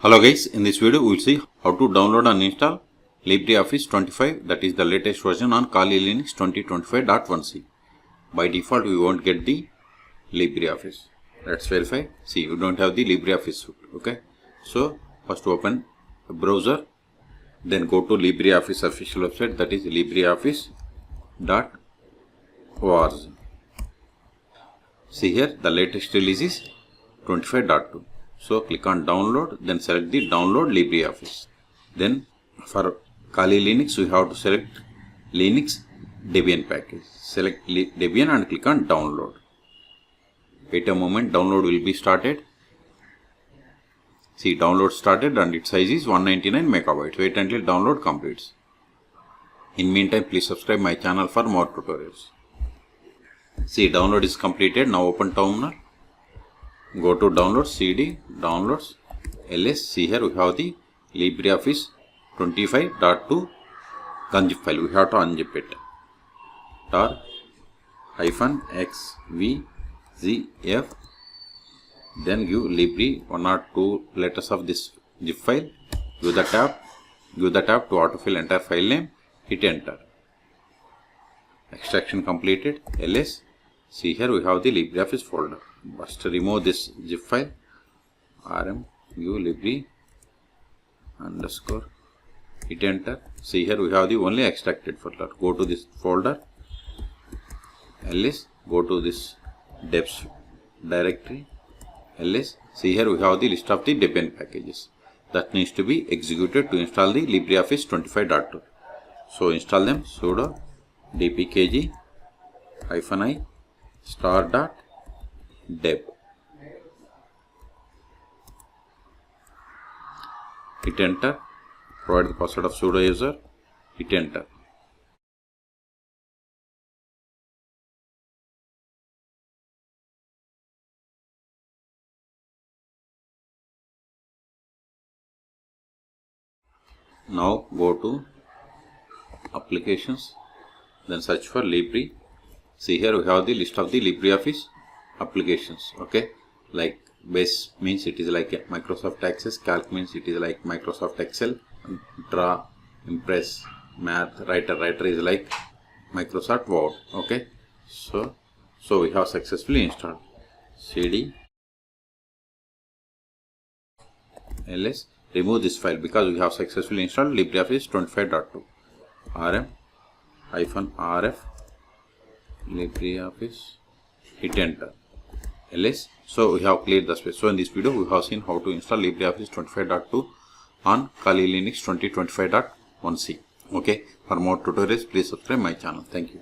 Hello guys, in this video we will see how to download and install LibreOffice 25, that is the latest version on Kali Linux 2025.1c. By default we won't get the LibreOffice. Let's verify. See, you don't have the LibreOffice suite. Okay, so first open a browser, then go to LibreOffice official website, that is LibreOffice.org. See here, the latest release is 25.2. So click on download, then select the download LibreOffice. Then for Kali Linux, we have to select Linux Debian package. Select Debian and click on download. Wait a moment, download will be started. See, download started and its size is 199 megabytes. Wait until download completes. In meantime, please subscribe my channel for more tutorials. See, download is completed. Now open terminal. Go to downloads, CD, downloads, ls. See here we have the LibreOffice 25.2 gunzip file. We have to unzip it. tar-xvzf. Then give libre 1 or 2 letters of this zip file. Give the tab to autofill entire file name. Hit enter. Extraction completed. ls. See here we have the LibreOffice folder. First remove this zip file. rm give libre underscore. Hit enter. See here we have the only extracted folder. Go to this folder. ls. Go to this deps directory. ls. See here we have the list of the Debian packages that needs to be executed to install the LibreOffice 25.2. So install them. Sudo dpkg -i star.deb. Hit enter. Provide the password of sudo user. Hit enter. Now go to applications, then search for Libre. See here we have the list of the LibreOffice applications. Okay, like base means it is like Microsoft Access, calc means it is like Microsoft Excel, draw, impress, math, writer is like Microsoft Word. Okay, so we have successfully installed. cd ls. Remove this file because we have successfully installed LibreOffice 25.2. rm-rf LibreOffice. Hit enter. ls. So we have cleared the space. So in this video we have seen how to install LibreOffice 25.2 on Kali Linux 2025.1c. Okay, for more tutorials please subscribe my channel. Thank you.